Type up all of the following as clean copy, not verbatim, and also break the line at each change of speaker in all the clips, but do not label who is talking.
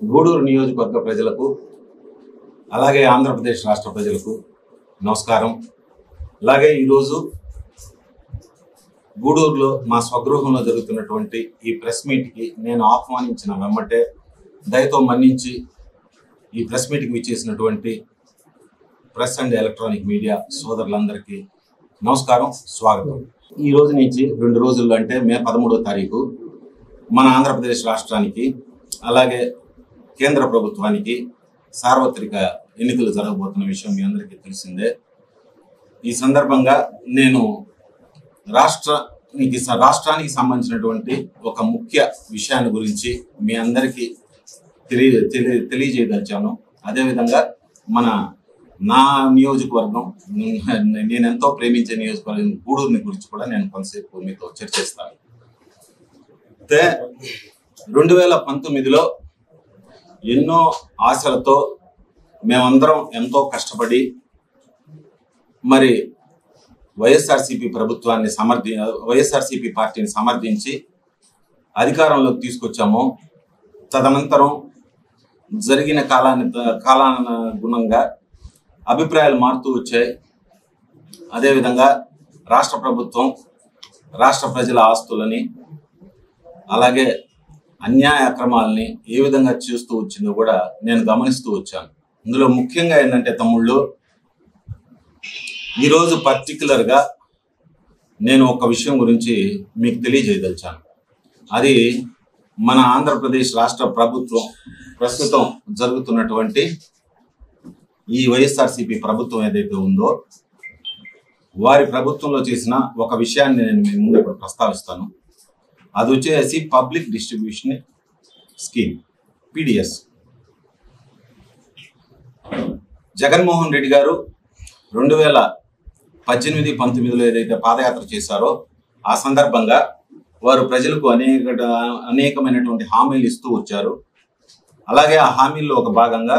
గూడూరు నియోజకవర్గ ప్రజలకు అలాగే ఆంధ్రప్రదేశ్ రాష్ట్ర ప్రజలకు నమస్కారం. అలాగే ఈరోజు గూడూరులో మా స్వగృహంలో జరుగుతున్నటువంటి ఈ ప్రెస్ మీట్కి నేను ఆహ్వానించిన వెంబటే దయతో మన్నించి ఈ ప్రెస్ మీట్కి విచ్చేసినటువంటి ప్రెస్ అండ్ ఎలక్ట్రానిక్ మీడియా సోదరులందరికీ నమస్కారం, స్వాగతం. ఈ రోజు నుంచి 2 రోజుల్లో అంటే మే 13వ తారీఖు మన ఆంధ్రప్రదేశ్ రాష్ట్రానికి అలాగే కేంద్ర ప్రభుత్వానికి సార్వత్రిక ఎన్నికలు జరగబోతున్న విషయం మీ అందరికీ తెలిసిందే. ఈ సందర్భంగా నేను రాష్ట్రానికి సంబంధించినటువంటి ఒక ముఖ్య విషయాన్ని గురించి మీ అందరికీ తెలియజేయదలిచాను. అదేవిధంగా నా నియోజకవర్గం, నేనెంతో ప్రేమించే నియోజకవర్గం గూడూరుని గురించి కూడా నేను కొంతసేపు మీతో చర్చిస్తాను. అయితే 2019లో ఎన్నో ఆశలతో మేమందరం ఎంతో కష్టపడి మరి వైఎస్ఆర్సీపీ పార్టీని సమర్థించి అధికారంలోకి తీసుకొచ్చాము. తదనంతరం జరిగిన కాలానుగుణంగా అభిప్రాయాలు మారుతూ వచ్చాయి. అదేవిధంగా రాష్ట్ర ప్రభుత్వం రాష్ట్ర ప్రజల ఆస్తులని అలాగే అన్యాయ అక్రమాలని ఏ విధంగా చేస్తూ వచ్చిందో కూడా నేను గమనిస్తూ వచ్చాను. ఇందులో ముఖ్యంగా ఏంటంటే తమ్ముళ్ళు, ఈరోజు పర్టికులర్గా నేను ఒక విషయం గురించి మీకు తెలియజేయదలిచాను. అది మన ఆంధ్రప్రదేశ్ రాష్ట్ర ప్రభుత్వం ప్రస్తుతం జరుగుతున్నటువంటి ఈ వైఎస్ఆర్సీపీ ప్రభుత్వం ఏదైతే ఉందో వారి ప్రభుత్వంలో చేసిన ఒక విషయాన్ని నేను మీ ముందు ఇప్పుడు ప్రస్తావిస్తాను. అది వచ్చేసి public distribution scheme, PDS. Jaganmohan Reddy గారు 2018-19లో ఏదైతే పాదయాత్ర చేశారో ఆ సందర్భంగా వారు ప్రజలకు అనేకమైనటువంటి హామీలు ఇస్తూ వచ్చారు. అలాగే ఆ హామీల్లో ఒక భాగంగా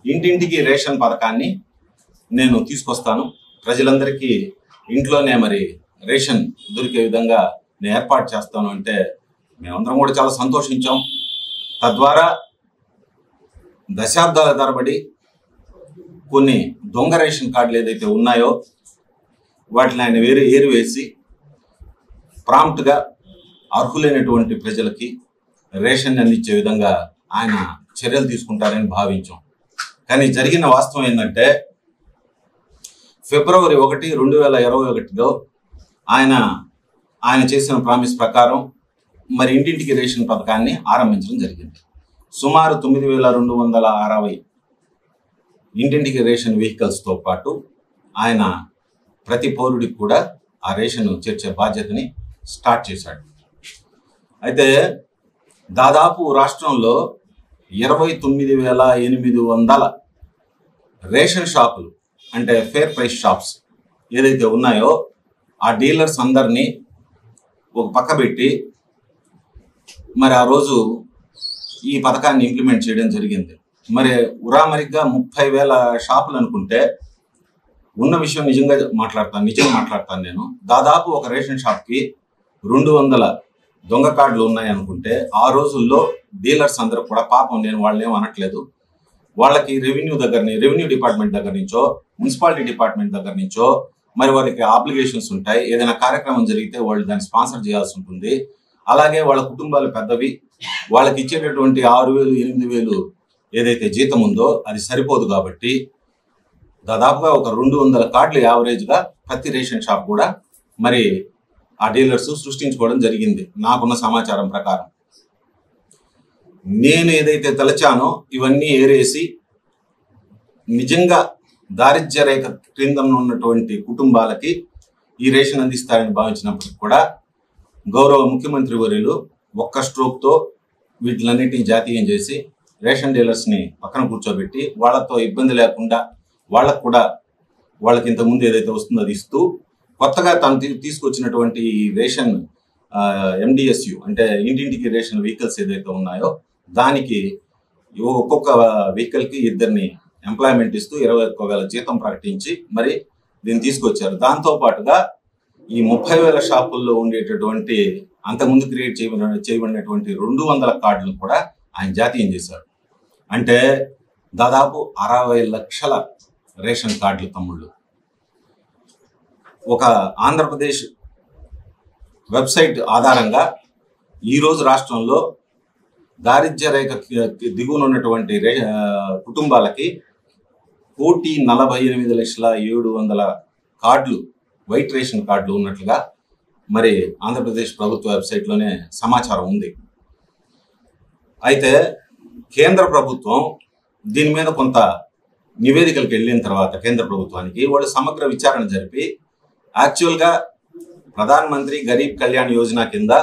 ఇంటింటికి రేషన్ పథకాన్ని నేను తీసుకొస్తాను, ప్రజలందరికీ ఇంట్లోనే మరి రేషన్ దొరికే విధంగా నేను ఏర్పాటు చేస్తాను అంటే మేమందరం కూడా చాలా సంతోషించాం. తద్వారా దశాబ్దాల తరబడి కొన్ని దొంగ రేషన్ కార్డులు ఏదైతే ఉన్నాయో వాటిని ఆయన ఏరివేసి ప్రాంప్ట్గా అర్హులైనటువంటి ప్రజలకి రేషన్ అందించే విధంగా ఆయన చర్యలు తీసుకుంటారని భావించాం. కానీ జరిగిన వాస్తవం ఏంటంటే ఫిబ్రవరి 1, 2021లో ఆయన చేసిన ప్రామిస్ ప్రకారం మరి ఇంటింటికి రేషన్ పథకాన్ని ఆరంభించడం జరిగింది. సుమారు 9,260 ఇంటింటికి రేషన్ వెహికల్స్తో పాటు ఆయన ప్రతి పౌరుడికి కూడా ఆ రేషన్ చేర్చే బాధ్యతని స్టార్ట్ చేశాడు. అయితే దాదాపు రాష్ట్రంలో 29,800 రేషన్ షాపులు అంటే ఫేర్ ప్రైస్ షాప్స్ ఏదైతే ఉన్నాయో ఆ డీలర్స్ అందరినీ ఒక పక్క పెట్టి మరి ఆ రోజు ఈ పథకాన్ని ఇంప్లిమెంట్ చేయడం జరిగింది. మరి ఉరామరిగ్గా 30,000 షాపులు అనుకుంటే ఉన్న విషయం నిజం మాట్లాడతాను నేను. దాదాపు ఒక రేషన్ షాప్కి 200 దొంగ కార్డులు ఉన్నాయి అనుకుంటే ఆ రోజుల్లో డీలర్స్ అందరూ కూడా పాపం, నేను వాళ్ళని ఏం అనట్లేదు, వాళ్ళకి రెవెన్యూ డిపార్ట్మెంట్ దగ్గర నుంచో మున్సిపాలిటీ డిపార్ట్మెంట్ దగ్గర నుంచో మరి వారికి ఆబ్లిగేషన్స్ ఉంటాయి. ఏదైనా కార్యక్రమం జరిగితే వాళ్ళు దాన్ని స్పాన్సర్ చేయాల్సి ఉంటుంది. అలాగే వాళ్ళ కుటుంబాలు పెద్దవి, వాళ్ళకి ఇచ్చేటటువంటి 6,000, 8,000 ఏదైతే జీతం ఉందో అది సరిపోదు. కాబట్టి దాదాపుగా ఒక 200 కార్డులు యావరేజ్గా ప్రతి రేషన్ షాప్ కూడా మరి ఆ డీలర్స్ సృష్టించుకోవడం జరిగింది నాకున్న సమాచారం ప్రకారం. నేను ఏదైతే తలచానో ఇవన్నీ ఏరేసి నిజంగా దారిద్ర్య రేఖ క్రింద ఉన్నటువంటి కుటుంబాలకి ఈ రేషన్ అందిస్తారని భావించినప్పటికీ కూడా గౌరవ ముఖ్యమంత్రి వర్యులు ఒక్క స్ట్రోక్తో వీటిలన్నిటిని జాతీయం చేసి రేషన్ డీలర్స్ని పక్కన కూర్చోబెట్టి వాళ్ళతో ఇబ్బంది లేకుండా వాళ్ళకి ఇంతకుముందు ఏదైతే వస్తుందో అది ఇస్తూ కొత్తగా తను తీసుకొచ్చినటువంటి రేషన్ MDSU అంటే ఇంటింటికి రేషన్ వెహికల్స్ ఏదైతే ఉన్నాయో దానికి ఒక్కొక్క వెహికల్కి 2 ఎంప్లాయ్మెంట్ ఇస్తూ 21,000 జీతం ప్రకటించి మరి దీన్ని తీసుకొచ్చారు. దాంతో పాటుగా ఈ 30,000 షాపుల్లో ఉండేటటువంటి అంతకుముందు క్రియేట్ చేయబడినటువంటి 200 కార్డులను కూడా ఆయన జాతీయం చేశారు. అంటే దాదాపు 60 లక్షల రేషన్ కార్డులు తమ్ముళ్ళు. ఒక ఆంధ్రప్రదేశ్ వెబ్సైట్ ఆధారంగా ఈరోజు రాష్ట్రంలో దారిద్ర్య రేఖ దిగువన ఉన్నటువంటి కుటుంబాలకి 1,48,700,000 కార్డులు, వైట్ రేషన్ కార్డులు ఉన్నట్లుగా మరి ఆంధ్రప్రదేశ్ ప్రభుత్వ వెబ్సైట్లోనే సమాచారం ఉంది. అయితే కేంద్ర ప్రభుత్వం దీని మీద కొంత నివేదికలకు వెళ్ళిన తర్వాత కేంద్ర ప్రభుత్వానికి వాళ్ళు సమగ్ర విచారణ జరిపి యాక్చువల్గా ప్రధాన మంత్రి గరీబ్ కళ్యాణ్ యోజన కింద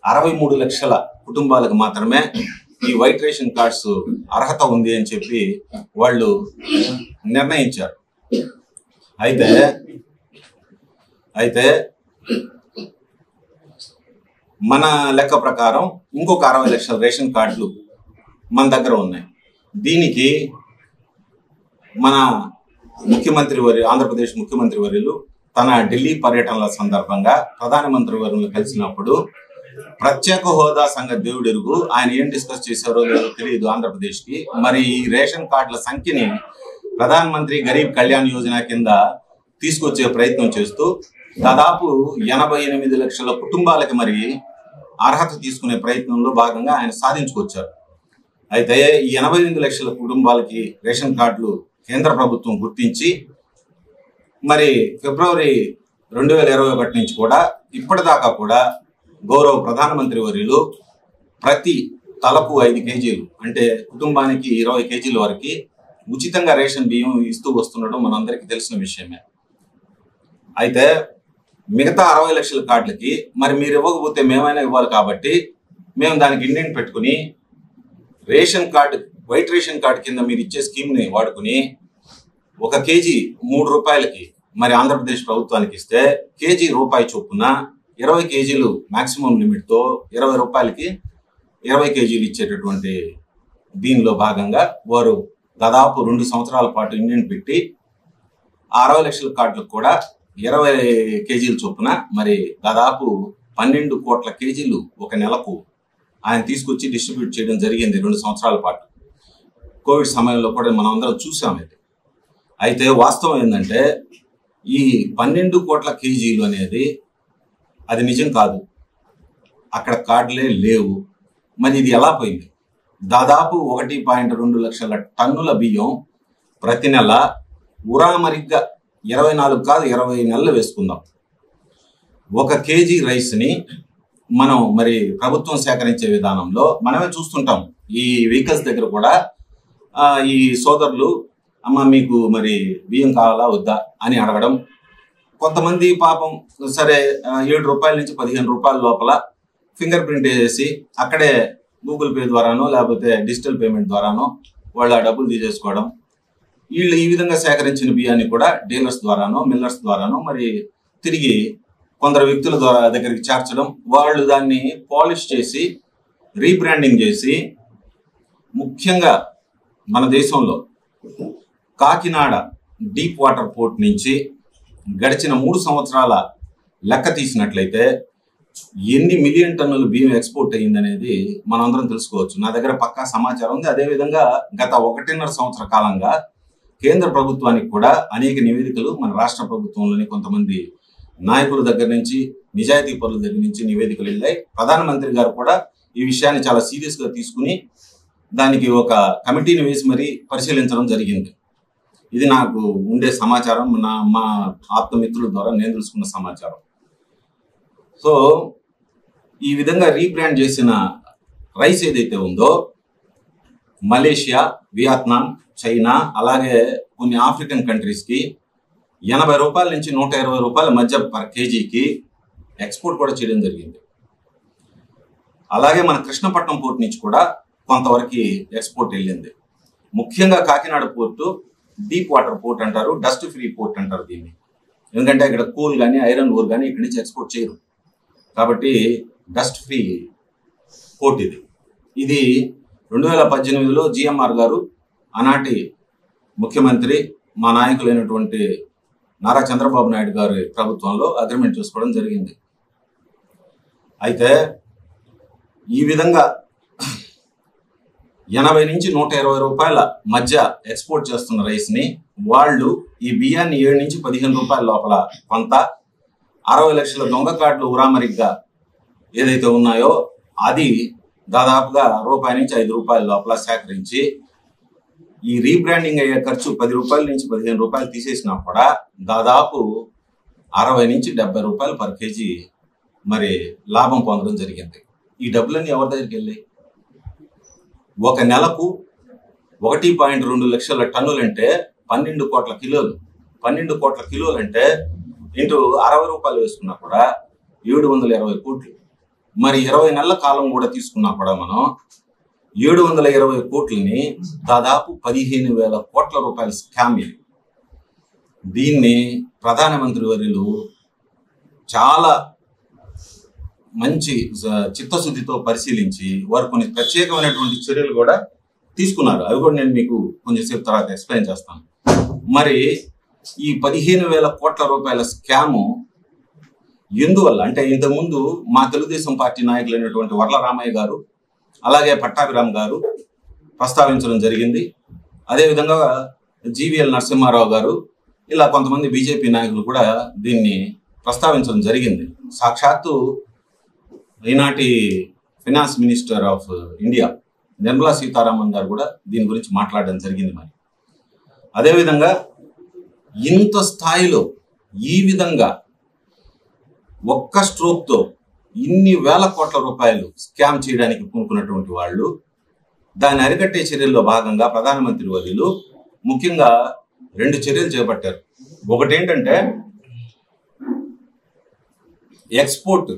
63 లక్షల కుటుంబాలకు మాత్రమే ఈ వైట్ రేషన్ కార్డ్స్ అర్హత ఉంది అని చెప్పి వాళ్ళు నిర్ణయించారు. అయితే మన లెక్క ప్రకారం ఇంకొక 60 లక్షల రేషన్ కార్డులు మన దగ్గర ఉన్నాయి. దీనికి మన ఆంధ్రప్రదేశ్ ముఖ్యమంత్రి వర్యులు తన ఢిల్లీ పర్యటనల సందర్భంగా ప్రధానమంత్రి వర్యులు కలిసినప్పుడు ప్రత్యేక హోదా సంగతి దేవుడెరుగు, ఆయన ఏం డిస్కస్ చేశారో లేదో తెలియదు ఆంధ్రప్రదేశ్కి. మరి ఈ రేషన్ కార్డుల సంఖ్యని ప్రధానమంత్రి గరీబ్ కళ్యాణ్ యోజన కింద తీసుకొచ్చే ప్రయత్నం చేస్తూ దాదాపు 88 లక్షల కుటుంబాలకి మరి అర్హత తీసుకునే ప్రయత్నంలో భాగంగా ఆయన సాధించుకొచ్చారు. అయితే ఈ 88 లక్షల కుటుంబాలకి రేషన్ కార్డులు కేంద్ర ప్రభుత్వం గుర్తించి మరి ఫిబ్రవరి 2021 నుంచి కూడా ఇప్పటిదాకా కూడా గౌరవ ప్రధానమంత్రి వర్యులు ప్రతి తలకు 5 కేజీలు అంటే కుటుంబానికి 20 కేజీల వరకు ఉచితంగా రేషన్ బియ్యం ఇస్తూ వస్తుండడం మనందరికీ తెలిసిన విషయమే. అయితే మిగతా 60 లక్షల కార్డులకి మరి మీరు ఇవ్వకపోతే మేమైనా ఇవ్వాలి కాబట్టి మేము దానికి ఇండెంట్ పెట్టుకుని ration card, white ration card కింద మీరు ఇచ్చే స్కీమ్ని వాడుకుని 1 కేజీ 3 రూపాయలకి మరి ఆంధ్రప్రదేశ్ ప్రభుత్వానికి ఇస్తే కేజీ రూపాయి చొప్పున 20 కేజీలు మాక్సిమం లిమిట్తో 20 రూపాయలకి 20 కేజీలు ఇచ్చేటటువంటి దీనిలో భాగంగా వారు దాదాపు 2 సంవత్సరాల పాటు ఇండియన్ పెట్టి 60 లక్షల కార్డులకు కూడా 20 కేజీల చొప్పున మరి దాదాపు 12 కోట్ల కేజీలు ఒక నెలకు ఆయన తీసుకొచ్చి డిస్ట్రిబ్యూట్ చేయడం జరిగింది 2 సంవత్సరాల పాటు. కోవిడ్ సమయంలో కూడా మనం అందరం చూసాం ఇది. అయితే వాస్తవం ఏంటంటే ఈ 12 కోట్ల కేజీలు అనేది అది నిజం కాదు, అక్కడ కార్డులే లేవు. మరి ఇది ఎలా పోయింది? దాదాపు 1.2 లక్షల టన్నుల బియ్యం ప్రతి నెల ఉరామరిగ్గా 24 కాదు 20 నెలలు వేసుకుందాం. 1 కేజీ రైస్ని మనం మరి ప్రభుత్వం సేకరించే విధానంలో మనమే చూస్తుంటాం. ఈ వెహికల్స్ దగ్గర కూడా ఈ సోదరులు అమ్మ మీకు మరి బియ్యం కావాలా వద్దా అని అడగడం, కొంతమంది పాపం సరే 7 రూపాయల నుంచి 15 రూపాయల లోపల ఫింగర్ ప్రింట్ వేసేసి అక్కడే గూగుల్ పే ద్వారానో లేకపోతే డిజిటల్ పేమెంట్ ద్వారానో వాళ్ళు ఆ డబ్బులు తీసేసుకోవడం. వీళ్ళు ఈ విధంగా సేకరించిన బియ్యాన్ని కూడా డీలర్స్ ద్వారానో మిల్లర్స్ ద్వారానో మరి తిరిగి కొందరు వ్యక్తుల ద్వారా దగ్గరికి చేర్చడం, వాళ్ళు దాన్ని పాలిష్ చేసి రీబ్రాండింగ్ చేసి ముఖ్యంగా మన దేశంలో కాకినాడ డీప్ వాటర్ పోర్ట్ నుంచి గడిచిన 3 సంవత్సరాల లెక్క తీసినట్లయితే ఎన్ని మిలియన్ టన్నుల బియ్యం ఎక్స్పోర్ట్ అయ్యిందనేది మనందరం తెలుసుకోవచ్చు. నా దగ్గర పక్కా సమాచారం ఉంది. అదేవిధంగా గత 1.5 సంవత్సర కాలంగా కేంద్ర ప్రభుత్వానికి కూడా అనేక నివేదికలు మన రాష్ట్ర ప్రభుత్వంలోని కొంతమంది నాయకుల దగ్గర నుంచి, నిజాయితీ పరుల దగ్గర నుంచి నివేదికలు వెళ్ళాయి. ప్రధానమంత్రి గారు కూడా ఈ విషయాన్ని చాలా సీరియస్గా తీసుకుని దానికి ఒక కమిటీని వేసి మరీ పరిశీలించడం జరిగింది. ఇది నాకు ఉండే సమాచారం, మా ఆప్తమిత్రుల ద్వారా నేను తెలుసుకున్న సమాచారం. సో ఈ విధంగా రీబ్రాండ్ చేసిన రైస్ ఏదైతే ఉందో మలేషియా, వియత్నాం, చైనా అలాగే కొన్ని ఆఫ్రికన్ కంట్రీస్కి 80 రూపాయల నుంచి 120 రూపాయల మధ్య పర్ కేజీకి ఎక్స్పోర్ట్ కూడా చేయడం జరిగింది. అలాగే మన కృష్ణపట్నం పోర్ట్ నుంచి కూడా కొంతవరకు ఎక్స్పోర్ట్ వెళ్ళింది. ముఖ్యంగా Kakinada port deep water port అంటారు, డస్ట్ ఫ్రీ పోర్ట్ అంటారు దీన్ని. ఎందుకంటే ఇక్కడ కోల్ కానీ ఐరన్ ఓర్ కానీ ఇక్కడి నుంచి ఎక్స్పోర్ట్ చేయరు కాబట్టి డస్ట్ ఫ్రీ పోర్ట్ ఇది 2018లో జిఎంఆర్ గారు ఆనాటి ముఖ్యమంత్రి మా నాయకులైనటువంటి నారా చంద్రబాబు నాయుడు గారి ప్రభుత్వంలో అగ్రిమెంట్ చేసుకోవడం జరిగింది. అయితే ఈ విధంగా 80 నుంచి 120 రూపాయల మధ్య ఎక్స్పోర్ట్ చేస్తున్న రైస్ని వాళ్ళు ఈ బియ్యాన్ని 7 నుంచి 15 రూపాయల లోపల కొంత 60 లక్షల దొంగ కార్డులు ఉరామరిగ్గా ఏదైతే ఉన్నాయో అది దాదాపుగా రూపాయి నుంచి 5 రూపాయల లోపల సేకరించి ఈ రీబ్రాండింగ్ అయ్యే ఖర్చు 10 రూపాయల నుంచి 15 రూపాయలు తీసేసినా కూడా దాదాపు 60 నుంచి 70 రూపాయలు పర్ కేజీ మరి లాభం పొందడం జరిగింది. ఈ డబ్బులన్నీ ఎవరి దగ్గరికి వెళ్ళాయి? ఒక నెలకు 1.2 లక్షల టన్నులంటే 12 కోట్ల కిలోలు. 12 కోట్ల కిలోలు అంటే ఇంటూ 60 రూపాయలు వేసుకున్నా కూడా 720 కోట్లు. మరి 20 నెలల కాలం కూడా తీసుకున్నా కూడా మనం 720 కోట్లని దాదాపు 15,000 కోట్ల రూపాయల స్కామ్ ఇది. దీన్ని ప్రధానమంత్రి వర్యులు చాలా మంచి చిత్తశుద్ధితో పరిశీలించి వారు కొన్ని ప్రత్యేకమైనటువంటి చర్యలు కూడా తీసుకున్నారు. అవి కూడా నేను మీకు కొంచెంసేపు తర్వాత ఎక్స్ప్లెయిన్ చేస్తాను. మరి ఈ 15,000 కోట్ల రూపాయల స్కాము ఎందువల్ల అంటే ఇంతకుముందు మా తెలుగుదేశం పార్టీ నాయకులైనటువంటి వర్ల రామయ్య గారు అలాగే పట్టాభిరామ్ గారు ప్రస్తావించడం జరిగింది. అదేవిధంగా జీవీఎల్ నరసింహారావు గారు ఇలా కొంతమంది బీజేపీ నాయకులు కూడా దీన్ని ప్రస్తావించడం జరిగింది. సాక్షాత్తు ఈనాటి finance minister of India Nirmala Sitharaman గారు కూడా దీని గురించి మాట్లాడడం జరిగింది. మరి అదేవిధంగా ఇంత స్థాయిలో ఈ విధంగా ఒక్క స్ట్రోక్తో ఇన్ని వేల కోట్ల రూపాయలు స్కామ్ చేయడానికి పూనుకున్నటువంటి వాళ్ళు దాన్ని అరికట్టే చర్యల్లో భాగంగా ప్రధానమంత్రి వర్యులు ముఖ్యంగా 2 చర్యలు చేపట్టారు. ఒకటి ఏంటంటే ఎక్స్పోర్ట్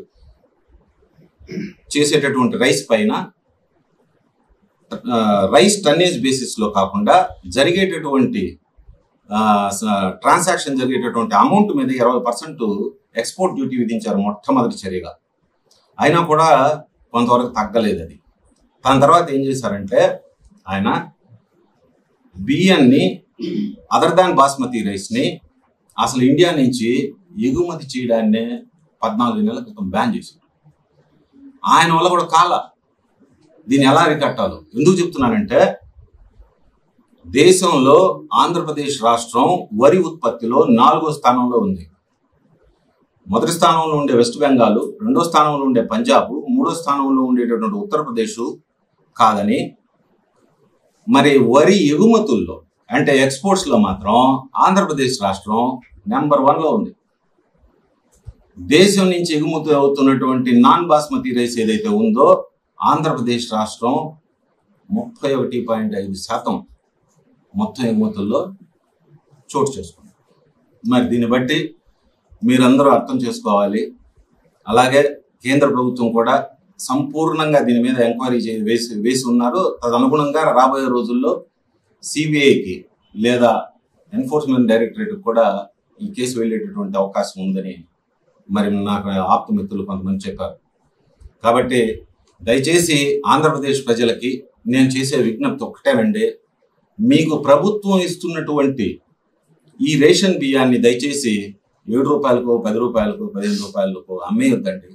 చేసేటటువంటి రైస్ పైన రైస్ టన్నేజ్ బేసిస్లో కాకుండా జరిగేటటువంటి ట్రాన్సాక్షన్ జరిగేటటువంటి అమౌంట్ మీద 20% ఎక్స్పోర్ట్ డ్యూటీ విధించారు మొట్టమొదటి చర్యగా. అయినా కూడా కొంతవరకు తగ్గలేదు అది. దాని తర్వాత ఏం చేశారంటే ఆయన బియ్యాన్ని అదర్ దాన్ బాస్మతి రైస్ని అసలు ఇండియా నుంచి ఎగుమతి చేయడాన్నే 14 నెలల క్రితం బ్యాన్ చేశారు. ఆయన వల్ల కూడా దీన్ని ఎలా అరికట్టాలో ఎందుకు చెప్తున్నానంటే దేశంలో ఆంధ్రప్రదేశ్ రాష్ట్రం వరి ఉత్పత్తిలో 4వ స్థానంలో ఉంది. మొదటి స్థానంలో ఉండే వెస్ట్ బెంగాల్, 2వ స్థానంలో ఉండే పంజాబ్, 3వ స్థానంలో ఉండేటటువంటి ఉత్తరప్రదేశ్ కాదని మరి వరి ఎగుమతుల్లో అంటే ఎక్స్పోర్ట్స్లో మాత్రం ఆంధ్రప్రదేశ్ రాష్ట్రం నెంబర్ 1లో ఉంది. దేశం నుంచి ఎగుమతి అవుతున్నటువంటి నాన్ బాస్మతి రైస్ ఏదైతే ఉందో ఆంధ్రప్రదేశ్ రాష్ట్రం 31.5% మొత్తం ఎగుమతుల్లో చోటు చేసుకుంది. మరి దీన్ని బట్టి మీరందరూ అర్థం చేసుకోవాలి. అలాగే కేంద్ర ప్రభుత్వం కూడా సంపూర్ణంగా దీని మీద ఎంక్వైరీ వేసి ఉన్నారు. తదనుగుణంగా రాబోయే రోజుల్లో సిబిఐకి లేదా ఎన్ఫోర్స్మెంట్ డైరెక్టరేట్ కూడా ఈ కేసు వెళ్ళేటటువంటి అవకాశం ఉందని మరి నాకు ఆప్త మిత్రులు కొంతమంది చెప్పారు. కాబట్టి దయచేసి ఆంధ్రప్రదేశ్ ప్రజలకి నేను చేసే విజ్ఞప్తి ఒకటేనండి, మీకు ప్రభుత్వం ఇస్తున్నటువంటి ఈ రేషన్ బియ్యాన్ని దయచేసి 7 రూపాయలకో 10 రూపాయలకో 15 రూపాయలకో అమ్మేయొద్దండి.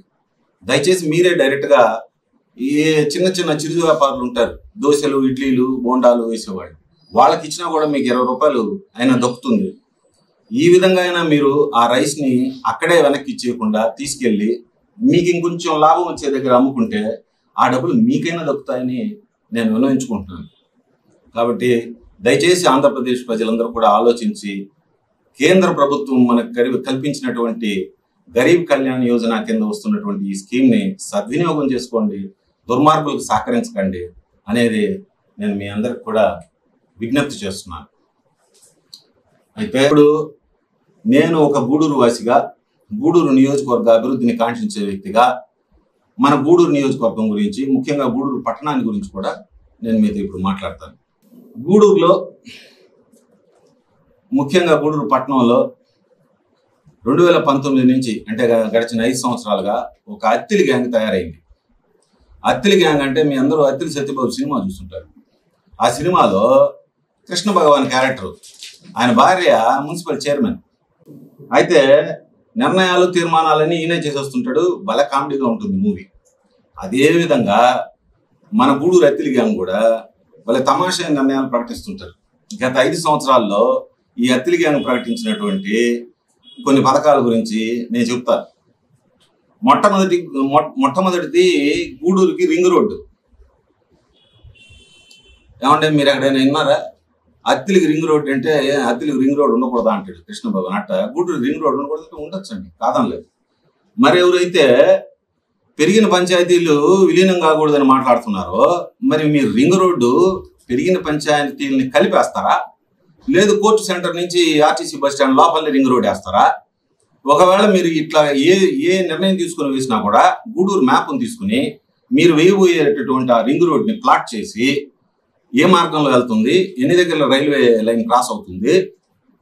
దయచేసి మీరే డైరెక్ట్గా ఈ చిన్న చిన్న చిరు వ్యాపారులు ఉంటారు, దోశలు ఇడ్లీలు బోండాలు వేసేవాళ్ళు, వాళ్ళకి ఇచ్చినా కూడా మీకు 20 రూపాయలు అయినా దొక్కుతుంది. ఈ విధంగా అయినా మీరు ఆ రైస్ని అక్కడే వెనక్కి ఇచ్చేయకుండా తీసుకెళ్ళి మీకు ఇంకొంచెం లాభం వచ్చే దగ్గర అమ్ముకుంటే ఆ డబ్బులు మీకైనా దొక్కుతాయని నేను విన్నవించుకుంటున్నాను. కాబట్టి దయచేసి ఆంధ్రప్రదేశ్ ప్రజలందరూ కూడా ఆలోచించి కేంద్ర ప్రభుత్వం మనకు కల్పించినటువంటి గరీబ్ కళ్యాణ్ యోజన కింద వస్తున్నటువంటి ఈ స్కీమ్ని సద్వినియోగం చేసుకోండి, దుర్మార్గులకు సహకరించకండి అనేది నేను మీ అందరికి కూడా విజ్ఞప్తి చేస్తున్నాను. అయితే ఇప్పుడు నేను ఒక గూడూరు వాసిగా, గూడూరు నియోజకవర్గ అభివృద్ధిని కాంక్షించే వ్యక్తిగా మన గూడూరు నియోజకవర్గం గురించి, ముఖ్యంగా గూడూరు పట్టణాన్ని గురించి కూడా నేను మీతో ఇప్పుడు మాట్లాడతాను. గూడూరులో ముఖ్యంగా గూడూరు పట్టణంలో 2019 నుంచి అంటే గడిచిన 5 సంవత్సరాలుగా ఒక అత్తిలి గ్యాంగ్ తయారైంది. అత్తిలి గ్యాంగ్ అంటే మీ అందరూ అత్తిలి సత్యబాబు సినిమా చూస్తుంటారు. ఆ సినిమాలో కృష్ణ భగవాన్ క్యారెక్టర్, ఆయన భార్య మున్సిపల్ చైర్మన్, అయితే నిర్ణయాలు తీర్మానాలన్నీ ఈయనే చేసేస్తుంటాడు. భలే కామెడీగా ఉంటుంది మూవీ. అదే విధంగా మన గూడూరు అత్తిలి గ్యాంగ్ కూడా భలే తమాషా నిర్ణయాలు ప్రకటిస్తుంటారు. గత 5 సంవత్సరాల్లో ఈ అత్తిలి గ్యాంగ్ ప్రకటించినటువంటి కొన్ని పథకాల గురించి నేను చెప్తాను. మొట్టమొదటిది గూడూరుకి రింగ్ రోడ్డు. ఏమంటే మీరు ఎక్కడైనా విన్నారా? అత్తిలికి రింగ్ రోడ్ అంటే అత్తిలికి రింగ్ రోడ్ ఉండకూడదా అంటాడు కృష్ణ భగవాన్. అట్ట గూడూరు రింగ్ రోడ్ ఉండకూడదు, ఉండొచ్చండి, కాదనలేదు. మరి ఎవరైతే పెరిగిన పంచాయతీలు విలీనం కాకూడదని మాట్లాడుతున్నారో, మరి మీరు రింగ్ రోడ్డు పెరిగిన పంచాయతీలని కలిపేస్తారా? లేదు కోర్టు సెంటర్ నుంచి ఆర్టీసీ బస్ స్టాండ్ లోపలనే రింగ్ రోడ్ వేస్తారా? ఒకవేళ మీరు ఇట్లా ఏ నిర్ణయం తీసుకుని వేసినా కూడా గూడూరు మ్యాప్ను తీసుకుని మీరు వేయబోయేటటువంటి ఆ రింగ్ రోడ్ని ప్లాట్ చేసి ఏ మార్గంలో వెళ్తుంది, ఎన్ని దగ్గర రైల్వే లైన్ క్రాస్ అవుతుంది,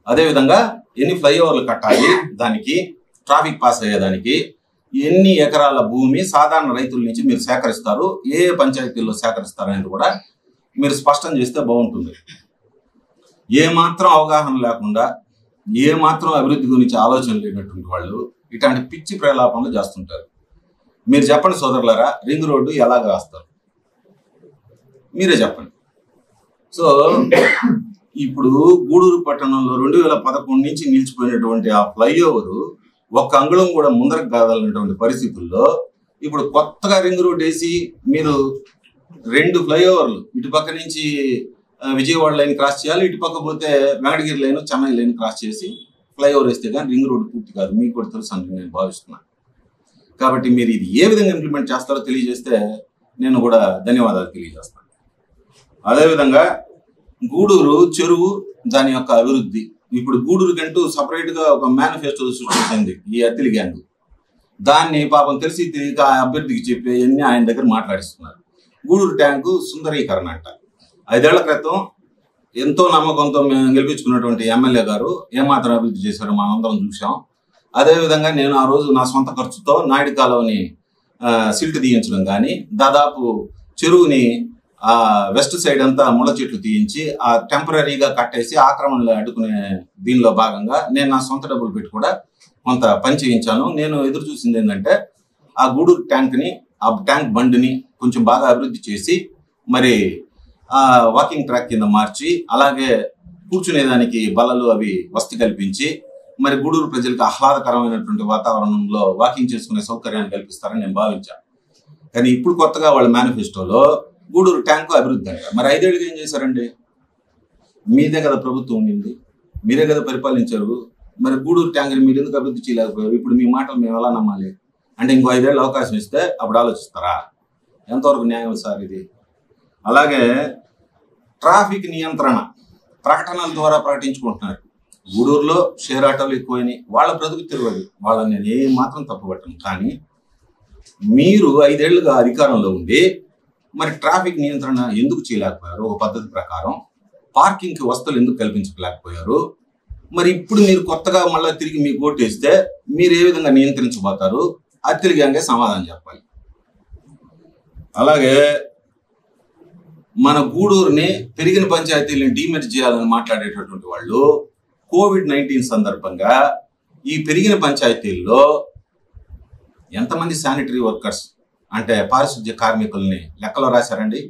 అదేవిధంగా ఎన్ని ఫ్లైఓవర్లు కట్టాలి, దానికి ట్రాఫిక్ పాస్ అయ్యేదానికి ఎన్ని ఎకరాల భూమి సాధారణ రైతుల నుంచి మీరు సేకరిస్తారు, ఏ పంచాయతీల్లో సేకరిస్తారు అనేది కూడా మీరు స్పష్టం చేస్తే బాగుంటుంది. ఏమాత్రం అవగాహన లేకుండా, ఏమాత్రం అభివృద్ధి గురించి ఆలోచన లేనటువంటి వాళ్ళు ఇట్లాంటి పిచ్చి ప్రలాపనలు చేస్తుంటారు. మీరు చెప్పండి సోదరులారా, రింగ్ రోడ్డు ఎలాగ వేస్తారు? మీరే చెప్పండి. సో ఇప్పుడు గూడూరు పట్టణంలో 2011 నుంచి నిలిచిపోయినటువంటి ఆ ఫ్లైఓవర్ ఒక్క అంగుళం కూడా ముందరకు కాదన్నటువంటి పరిస్థితుల్లో ఇప్పుడు కొత్తగా రింగ్ రోడ్ వేసి మీరు 2 ఫ్లైఓవర్లు ఇటు పక్క నుంచి విజయవాడ లైన్ క్రాస్ చేయాలి, ఇటు పక్క పోతే Venkatagiri line, Chennai line cross చేసి ఫ్లైఓవర్ వేస్తే కానీ రింగ్ రోడ్ పూర్తి కాదు. మీకు కూడా తెలుసు అని నేను భావిస్తున్నాను. కాబట్టి మీరు ఇది ఏ విధంగా ఇంప్లిమెంట్ చేస్తారో తెలియజేస్తే నేను కూడా ధన్యవాదాలు తెలియజేస్తాను. అదేవిధంగా గూడూరు చెరువు, దాని యొక్క అభివృద్ధి. ఇప్పుడు గూడూరుకంటూ సపరేట్ గా ఒక మేనిఫెస్టో సృష్టించింది ఈ అత్తిలి గ్యాంగ్. దాన్ని పాపం తెలిసి తెలియక ఆ అభ్యర్థికి చెప్పి ఆయన దగ్గర మాట్లాడిస్తున్నారు. గూడూరు ట్యాంకు సుందరీకరణ అంట. 5 ఏళ్ల క్రితం ఎంతో నమ్మకంతో మేము గెలిపించుకున్నటువంటి ఎమ్మెల్యే గారు ఏమాత్రం అభివృద్ధి చేశారో మనం అందరం చూసాం. అదేవిధంగా నేను ఆ రోజు నా సొంత ఖర్చుతో నాయుడు కాలువని సిల్ట్ తీయించడం కానీ, దాదాపు చెరువుని ఆ వెస్ట్ సైడ్ అంతా ముళ్ళ చెట్లు తీయించి ఆ టెంపరీగా కట్టేసి ఆక్రమణలు అడ్డుకునే దీనిలో భాగంగా నేను నా సొంత డబ్బులు పెట్టి కూడా కొంత పని చేయించాను. నేను ఎదురు చూసింది ఏంటంటే ఆ గూడూరు ట్యాంక్ని, ఆ ట్యాంక్ బండిని కొంచెం బాగా అభివృద్ధి చేసి మరి ఆ వాకింగ్ ట్రాక్ కింద మార్చి, అలాగే కూర్చునేదానికి బల్లలు అవి వసతి కల్పించి మరి గూడూరు ప్రజలకు ఆహ్లాదకరమైనటువంటి వాతావరణంలో వాకింగ్ చేసుకునే సౌకర్యాన్ని కల్పిస్తారని నేను భావించాను. కానీ ఇప్పుడు కొత్తగా వాళ్ళ మేనిఫెస్టోలో గూడూరు ట్యాంకు అభివృద్ధి అంట. మరి 5 ఏళ్ళకి ఏం చేశారండి? మీదే కదా ప్రభుత్వం ఉండింది, మీరే కదా పరిపాలించారు. మరి గూడూరు ట్యాంకుని మీరు ఎందుకు అభివృద్ధి చేయలేకపోయారు? ఇప్పుడు మీ మాటలు మేము ఎలా నమ్మాలి? అంటే ఇంకో 5 ఏళ్ళు అవకాశం ఇస్తే అప్పుడు ఆలోచిస్తారా? ఎంతవరకు న్యాయం సార్ ఇది? అలాగే ట్రాఫిక్ నియంత్రణ ప్రకటనల ద్వారా ప్రకటించుకుంటున్నారు. గూడూరులో షేర్ ఆటోలు ఎక్కువైనాయి, వాళ్ళ బ్రతుకు తిరగదు, వాళ్ళని నేను ఏ మాత్రం తప్పుపట్టను. కానీ మీరు 5 ఏళ్లుగా అధికారంలో ఉండి మరి ట్రాఫిక్ నియంత్రణ ఎందుకు చేయలేకపోయారు? ఒక పద్ధతి ప్రకారం పార్కింగ్కి వసతులు ఎందుకు కల్పించలేకపోయారు? మరి ఇప్పుడు మీరు కొత్తగా మళ్ళీ తిరిగి మీకు ఓటు వేస్తే మీరు ఏ విధంగా నియంత్రించబోతారు? అత్తిలి గ్యాంగే సమాధానం చెప్పాలి. అలాగే మన గూడూరుని పెరిగిన పంచాయతీలను డీమెర్జ్ చేయాలని మాట్లాడేటటువంటి వాళ్ళు COVID-19 సందర్భంగా ఈ పెరిగిన పంచాయతీల్లో ఎంతమంది శానిటరీ వర్కర్స్ అంటే పారిశుద్ధ్య కార్మికుల్ని లెక్కలో రాశారండి?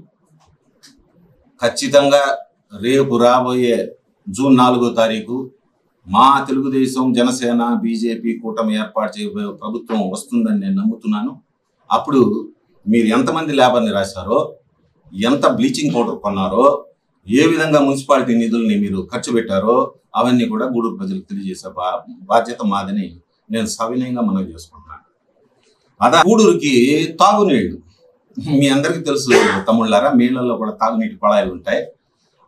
ఖచ్చితంగా రేపు రాబోయే జూన్ 4వ తారీఖు మా తెలుగుదేశం, జనసేన, బీజేపీ కూటమి ఏర్పాటు చేయబోయే ప్రభుత్వం వస్తుందని నేను నమ్ముతున్నాను. అప్పుడు మీరు ఎంతమంది లేబర్ని రాశారో, ఎంత బ్లీచింగ్ పౌడర్ కొన్నారో, ఏ విధంగా మున్సిపాలిటీ నిధుల్ని మీరు ఖర్చు పెట్టారో అవన్నీ కూడా గూడూరు ప్రజలకు తెలియజేసే బాధ్యత మాదని నేను సవినయంగా మనవి చేసుకుంటున్నాను. అదా గూడూరుకి తాగునీళ్లు మీ అందరికీ తెలుసు తమ్ముళ్ళారా, నీళ్లలో కూడా తాగునీటి కొళాయిలు ఉంటాయి.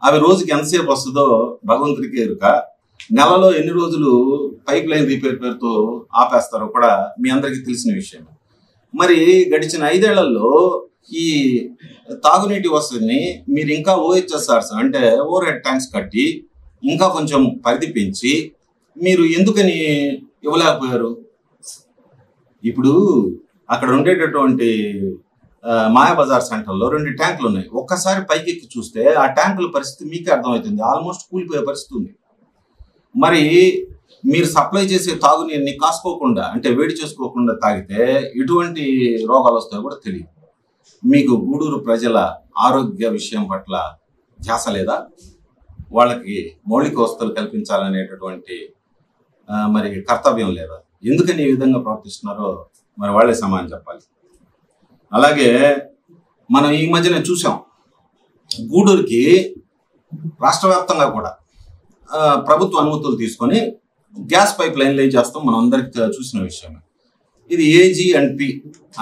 అవి రోజుకి ఎంతసేపు వస్తుందో భగవంతుడికి ఎరుక. నెలలో ఎన్ని రోజులు పైప్ లైన్ రిపేర్ పేరుతో ఆపేస్తారో కూడా మీ అందరికీ తెలిసిన విషయం. మరి గడిచిన 5 ఏళ్లలో ఈ తాగునీటి వసతిని మీరు ఇంకా ఓహెచ్ఎస్ఆర్స్ అంటే ఓవర్ హెడ్ ట్యాంక్స్ కట్టి ఇంకా కొంచెం పరిధి పెంచి మీరు ఎందుకని ఇవ్వలేకపోయారు? ఇప్పుడు అక్కడ ఉండేటటువంటి మాయాబజార్ సెంటర్లో 2 ట్యాంకులు ఉన్నాయి. ఒక్కసారి పైకి ఎక్కి చూస్తే ఆ ట్యాంకుల పరిస్థితి మీకే అర్థమవుతుంది. ఆల్మోస్ట్ కూలిపోయే పరిస్థితి ఉంది. మరి మీరు సప్లై చేసే తాగునీరుని కాసుకోకుండా అంటే వేడి చేసుకోకుండా తాగితే ఎటువంటి రోగాలు వస్తాయో కూడా తెలియదు. మీకు గూడూరు ప్రజల ఆరోగ్య విషయం పట్ల ధ్యాస లేదా? వాళ్ళకి మౌలిక వసతులు కల్పించాలనేటటువంటి మరి కర్తవ్యం లేదా? ఎందుకని ఈ విధంగా ప్రవర్తిస్తున్నారో మరి వాళ్ళే సమాధానం చెప్పాలి. అలాగే మనం ఈ మధ్యనే చూసాం, గూడూరుకి రాష్ట్ర వ్యాప్తంగా కూడా ప్రభుత్వ అనుమతులు తీసుకొని గ్యాస్ పైప్ లైన్లు చేస్తాం, మనం అందరికి చూసిన విషయమే. ఇది AG&P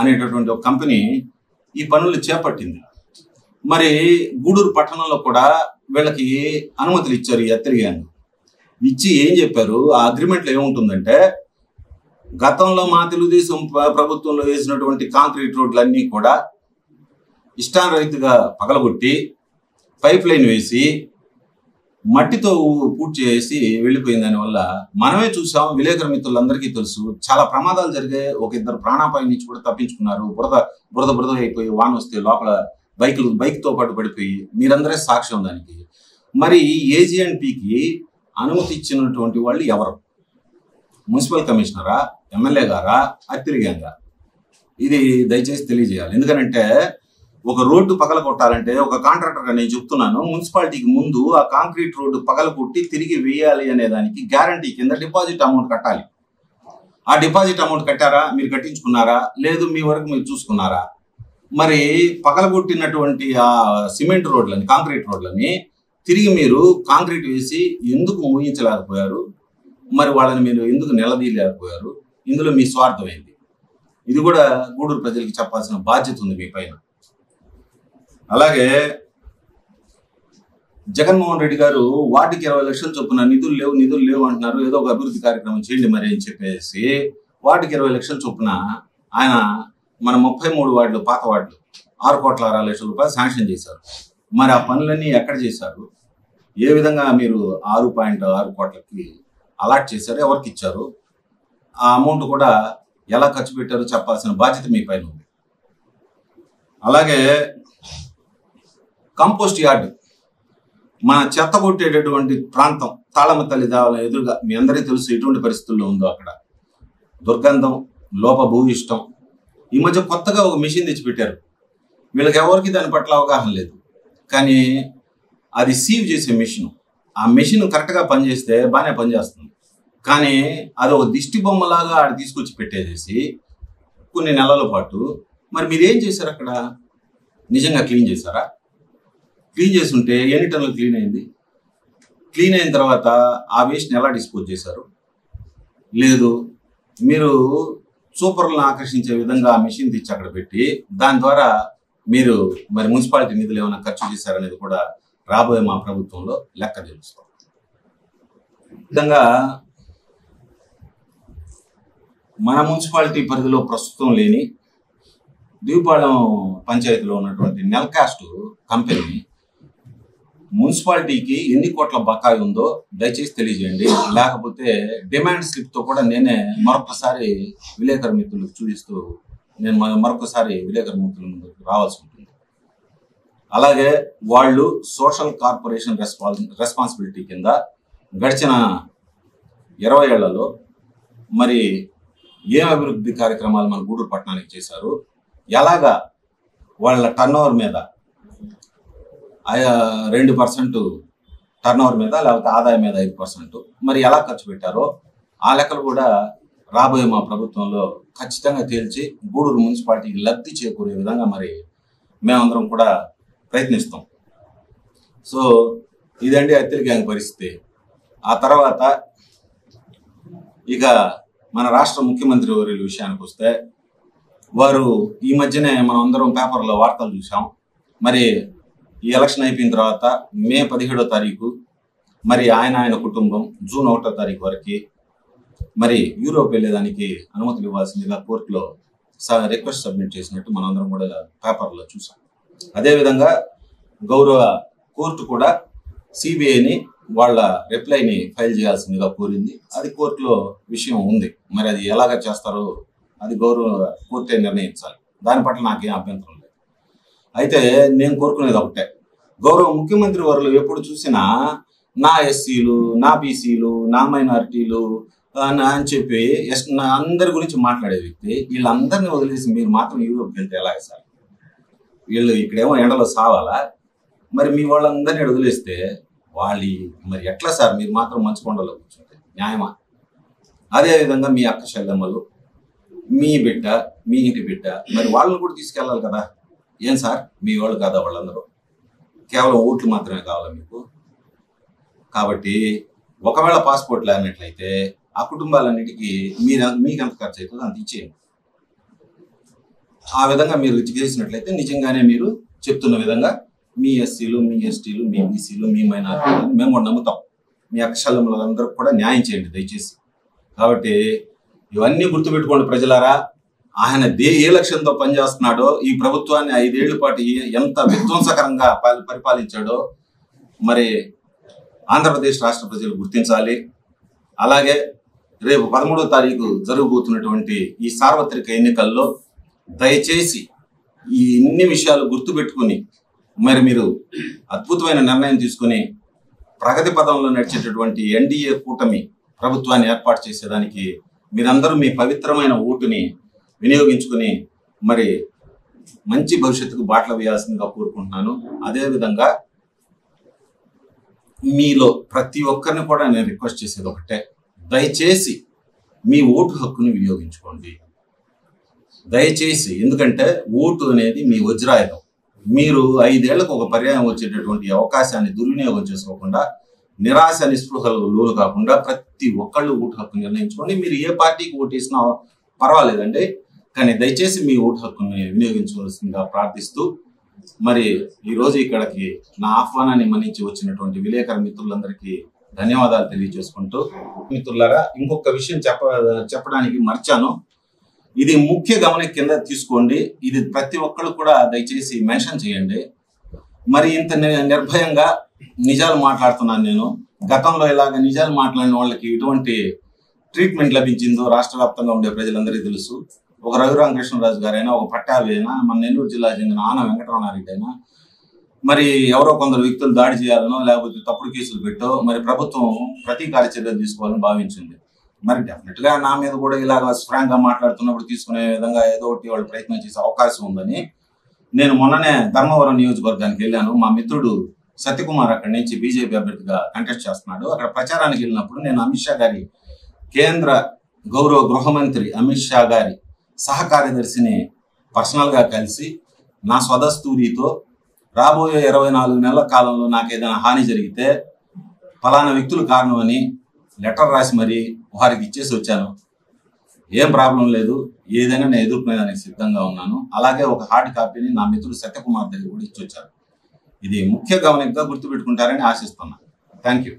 అనేటటువంటి ఒక కంపెనీ ఈ పనులు చేపట్టింది. మరి గూడూరు పట్టణంలో కూడా వీళ్ళకి అనుమతులు ఇచ్చారు. ఈ అత్తిలి గ్యాంగ్ ఇచ్చి ఏం చెప్పారు, ఆ అగ్రిమెంట్లో ఏముంటుందంటే, గతంలో మా తెలుగుదేశం ప్రభుత్వంలో వేసినటువంటి కాంక్రీట్ రోడ్లన్నీ కూడా ఇష్టానురహితంగా పగలగొట్టి పైప్ లైన్ వేసి మట్టితో పూర్తి చేసి వెళ్ళిపోయిన దానివల్ల మనమే చూసాం, విలేకరు మిత్రులందరికీ తెలుసు, చాలా ప్రమాదాలు జరిగాయి. ఒక ఇద్దరు ప్రాణాపాయం నుంచి కూడా తప్పించుకున్నారు. బురద అయిపోయి వాన వస్తే లోపల బైక్తో పాటు పడిపోయి, మీరందరే సాక్ష్యం దానికి. మరి AG&Pకి అనుమతి ఇచ్చినటువంటి వాళ్ళు ఎవరు? మున్సిపల్ కమిషనరా, ఎమ్మెల్యే గారా, అత్తిలి గ్యాంగా? ఇది దయచేసి తెలియజేయాలి. ఎందుకంటే ఒక రోడ్డు పగల కొట్టాలంటే ఒక కాంట్రాక్టర్గా నేను చెప్తున్నాను, మున్సిపాలిటీకి ముందు ఆ కాంక్రీట్ రోడ్డు పగల కొట్టి తిరిగి వేయాలి అనే దానికి గ్యారంటీ కింద డిపాజిట్ అమౌంట్ కట్టాలి. ఆ డిపాజిట్ అమౌంట్ కట్టారా? మీరు కట్టించుకున్నారా? లేదు మీ వరకు మీరు చూసుకున్నారా? మరి పగలగొట్టినటువంటి ఆ సిమెంట్ రోడ్లని, కాంక్రీట్ రోడ్లని తిరిగి మీరు కాంక్రీట్ వేసి ఎందుకు ముగించలేకపోయారు? మరి వాళ్ళని మీరు ఎందుకు నిలదీయలేకపోయారు? ఇందులో మీ స్వార్థం ఏంటి? ఇది కూడా గూడూరు ప్రజలకి చెప్పాల్సిన బాధ్యత ఉంది మీ పైన. అలాగే జగన్మోహన్ రెడ్డి గారు వార్డుకి 20 లక్షలు చొప్పున నిధులు లేవు అంటున్నారు. ఏదో ఒక అభివృద్ధి కార్యక్రమం చేయండి మరి అని చెప్పేసి వార్డుకి 20 లక్షల చొప్పున ఆయన మన 33 వార్డులు, పాత వార్డులు 6,60,00,000 రూపాయలు శాంక్షన్ చేశారు. మరి ఆ పనులన్నీ ఎక్కడ చేశారు? ఏ విధంగా మీరు 6.6 కోట్లకి అలాట్ చేశారు? ఎవరికి ఇచ్చారు? ఆ అమౌంట్ కూడా ఎలా ఖర్చు పెట్టారో చెప్పాల్సిన బాధ్యత మీ పైన ఉంది. అలాగే కంపోస్ట్ యార్డు, మన చెత్త కొట్టేటటువంటి ప్రాంతం తాళమ్మ తల్లి దేవాలయం ఎదురుగా మీ అందరికీ తెలుసు ఎటువంటి పరిస్థితుల్లో ఉందో. అక్కడ దుర్గంధం, లోపభూయిష్టం. ఈ మధ్య కొత్తగా ఒక మిషన్ తెచ్చిపెట్టారు. వీళ్ళకి ఎవరికి దాని పట్ల అవగాహన లేదు. కానీ అది సీవ్ చేసే మిషన్. ఆ మిషన్ కరెక్ట్గా పనిచేస్తే బాగానే పనిచేస్తుంది. కానీ అది ఒక దిష్టి బొమ్మలాగా ఆడ తీసుకొచ్చి పెట్టేసేసి కొన్ని నెలల పాటు మరి మీరు ఏం చేశారు? అక్కడ నిజంగా క్లీన్ చేశారా? క్లీన్ చేసి ఉంటే ఎన్ని టన్నులు క్లీన్ అయింది? క్లీన్ అయిన తర్వాత ఆ వేస్ట్ని ఎలా డిస్పోజ్ చేశారు? లేదు, మీరు సూపర్లను ఆకర్షించే విధంగా ఆ మిషన్ తెచ్చి అక్కడ పెట్టి దాని ద్వారా మీరు మరి మున్సిపాలిటీ నిధులు ఏమైనా ఖర్చు చేశారనేది కూడా రాబోయే మా ప్రభుత్వంలో లెక్క తెలుస్తాం. విధంగా మన మున్సిపాలిటీ పరిధిలో ప్రస్తుతం లేని దీపాళెం పంచాయతీలో ఉన్నటువంటి నెల్కాస్ట్ కంపెనీ మున్సిపాలిటీకి ఎన్ని కోట్ల బకాయి ఉందో దయచేసి తెలియజేయండి. లేకపోతే డిమాండ్ స్లిప్తో కూడా నేనే మరొకసారి విలేకరు మిత్రులకు చూపిస్తూ మరొకసారి విలేకరు మిత్రుల ముందుకు రావాల్సి ఉంటుంది. అలాగే వాళ్ళు సోషల్ కార్పొరేషన్ రెస్పాన్సిబిలిటీ కింద గడిచిన 20 ఏళ్లలో మరి ఏం అభివృద్ధి కార్యక్రమాలు మన గూడూరు పట్టణానికి చేశారు, ఎలాగా వాళ్ళ టర్నోవర్ మీద 2% టర్నోవర్ మీద లేకపోతే ఆదాయం మీద 5% మరి ఎలా ఖర్చు పెట్టారో ఆ లెక్కలు కూడా రాబోయే మా ప్రభుత్వంలో ఖచ్చితంగా తేల్చి గూడూరు మున్సిపాలిటీకి లబ్ధి చేకూరే విధంగా మరి మేమందరం కూడా ప్రయత్నిస్తాం. సో ఇదండి అత్తిలి గ్యాంగ్ పరిస్థితి. ఆ తర్వాత ఇక మన రాష్ట్ర ముఖ్యమంత్రి వర్యుల విషయానికి వస్తే, వారు ఈ మధ్యనే మనం అందరం పేపర్లో వార్తలు చూసాం. మరి ఈ ఎలక్షన్ అయిపోయిన తర్వాత మే 17వ తారీఖు మరి ఆయన కుటుంబం జూన్ 1వ తారీఖు వరకు మరి యూరోప్ వెళ్ళేదానికి అనుమతులు ఇవ్వాల్సిందిగా కోర్టులో రిక్వెస్ట్ సబ్మిట్ చేసినట్టు మనందరం కూడా పేపర్లో చూసాం. అదేవిధంగా గౌరవ కోర్టు కూడా సిబిఐని వాళ్ళ రిప్లైని ఫైల్ చేయాల్సిందిగా కోరింది. అది కోర్టులో విషయం ఉంది. మరి అది ఎలాగ చేస్తారో అది గౌరవ కోర్టే నిర్ణయించాలి. దాని పట్ల నాకేం అభ్యంతరం లేదు. అయితే నేను కోరుకునేది ఒకటే, గౌరవ ముఖ్యమంత్రి వర్యులు ఎప్పుడు చూసినా నా ఎస్సీలు, నా బీసీలు, నా మైనారిటీలు అని చెప్పి అందరి గురించి మాట్లాడే వ్యక్తి వీళ్ళందరినీ వదిలేసి మీరు మాత్రం యూరోప్కి వెళ్తే ఎలాగ సార్? వీళ్ళు ఇక్కడేమో ఎండలో సావాలా? మరి మీ వాళ్ళందరినీ వదిలేస్తే వాళ్ళు మరి ఎట్లా సార్? మీరు మాత్రం మంచు కొండలో కూర్చుంటే న్యాయమా? అదేవిధంగా మీ అక్క చెల్లెమ్మలు, మీ బిడ్డ, మీ ఇంటి బిడ్డ, మరి వాళ్ళని కూడా తీసుకెళ్ళాలి కదా. ఏం సార్ మీ వాళ్ళు కదా వాళ్ళందరూ? కేవలం ఓట్లు మాత్రమే కావాలి మీకు. కాబట్టి ఒకవేళ పాస్పోర్ట్ లేనట్లయితే ఆ కుటుంబాలన్నిటికీ మీకు ఎంత ఖర్చు అవుతుందో అంత ఇచ్చేయండి. ఆ విధంగా మీరు చేసినట్లయితే నిజంగానే మీరు చెప్తున్న విధంగా మీ ఎస్సీలు, మీ ఎస్టీలు, మీ బీసీలు, మీ మైనారిటీలు మేము కూడా నమ్ముతాం. మీ అక్షరాలందరూ కూడా న్యాయం చేయండి దయచేసి. కాబట్టి ఇవన్నీ గుర్తుపెట్టుకోండి ప్రజలారా. ఆయన ఏ లక్ష్యంతో పనిచేస్తున్నాడో, ఈ ప్రభుత్వాన్ని 5 ఏళ్ల పాటు ఎంత విధ్వంసకరంగా పరిపాలించాడో మరి ఆంధ్రప్రదేశ్ రాష్ట్ర ప్రజలు గుర్తించాలి. అలాగే రేపు 13వ తారీఖు జరగబోతున్నటువంటి ఈ సార్వత్రిక ఎన్నికల్లో దయచేసి ఈ ఇన్ని విషయాలు గుర్తుపెట్టుకుని మరి మీరు అద్భుతమైన నిర్ణయం తీసుకుని ప్రగతి పదంలో నడిచేటటువంటి ఎన్డీఏ కూటమి ప్రభుత్వాన్ని ఏర్పాటు చేసేదానికి మీరందరూ మీ పవిత్రమైన ఓటుని వినియోగించుకుని మరి మంచి భవిష్యత్తుకు బాటలు వేయాల్సిందిగా కోరుకుంటున్నాను. అదేవిధంగా మీలో ప్రతి ఒక్కరిని కూడా నేను రిక్వెస్ట్ చేసేది ఒకటే, దయచేసి మీ ఓటు హక్కుని వినియోగించుకోండి దయచేసి. ఎందుకంటే ఓటు అనేది మీ వజ్రాయుధం. మీరు 5 ఏళ్లకు ఒక పర్యాయం వచ్చేటటువంటి అవకాశాన్ని దుర్వినియోగం చేసుకోకుండా, నిరాశ నిస్పృహలు లోను కాకుండా ప్రతి ఒక్కళ్ళు ఓటు హక్కు నిర్ణయించుకోండి. మీరు ఏ పార్టీకి ఓటు వేసినా పర్వాలేదండి, కానీ దయచేసి మీ ఓటు హక్కుని వినియోగించవలసిందిగా ప్రార్థిస్తూ మరి ఈరోజు ఇక్కడికి నా ఆహ్వానాన్ని మన్నించి వచ్చినటువంటి విలేకరు మిత్రులందరికీ ధన్యవాదాలు తెలియజేసుకుంటూ, మిత్రులారా ఇంకొక విషయం చెప్పడానికి మర్చాను. ఇది ముఖ్య గమనిక కింద తీసుకోండి. ఇది ప్రతి ఒక్కళ్ళు కూడా దయచేసి మెన్షన్ చేయండి. మరి ఇంత నిర్భయంగా నిజాలు మాట్లాడుతున్నాను నేను. గతంలో ఇలాగ నిజాలు మాట్లాడిన వాళ్ళకి ఎటువంటి ట్రీట్మెంట్ లభించిందో రాష్ట్ర వ్యాప్తంగా ఉండే ప్రజలందరికీ తెలుసు. ఒక రఘురామకృష్ణరాజు గారైనా, ఒక పట్టాభి అయినా, మన నెల్లూరు జిల్లా చెందిన ఆన వెంకటరమణారెడ్డి అయినా, మరి ఎవరో కొందరు వ్యక్తులు దాడి చేయాలనో లేకపోతే తప్పుడు కేసులు పెట్టో మరి ప్రభుత్వం ప్రతీకార చర్యలు తీసుకోవాలని భావించింది. మరి డెఫినెట్ గా నా మీద కూడా ఇలాగ ఫ్రాంక్ గా మాట్లాడుతున్నప్పుడు తీసుకునే విధంగా ఏదో ఒకటి వాళ్ళు ప్రయత్నం చేసే అవకాశం ఉందని నేను మొన్ననే ధర్మవరం నియోజకవర్గానికి వెళ్ళాను. మా మిత్రుడు సత్యకుమార్ అక్కడి నుంచి బీజేపీ అభ్యర్థిగా కంటెస్ట్ చేస్తున్నాడు. అక్కడ ప్రచారానికి వెళ్ళినప్పుడు నేను అమిత్ షా గారి, కేంద్ర గౌరవ గృహమంత్రి అమిత్ షా గారి సహకార్యదర్శిని పర్సనల్ గా కలిసి నా స్వదస్తూరితో రాబోయే 24 నెలల కాలంలో నాకు ఏదైనా హాని జరిగితే ఫలానా వ్యక్తులు కారణమని లెటర్ రాసి మరి వారికి ఇచ్చేసి వచ్చాను. ఏం ప్రాబ్లం లేదు, ఏదైనా నేను ఎదుర్కొనేదానికి సిద్ధంగా ఉన్నాను. అలాగే ఒక హార్డ్ కాపీని నా మిత్రుడు సత్యకుమార్ దగ్గర కూడా ఇచ్చి వచ్చారు. ఇది ముఖ్య గమనికగా గుర్తుపెట్టుకుంటారని ఆశిస్తున్నాను. Thank you.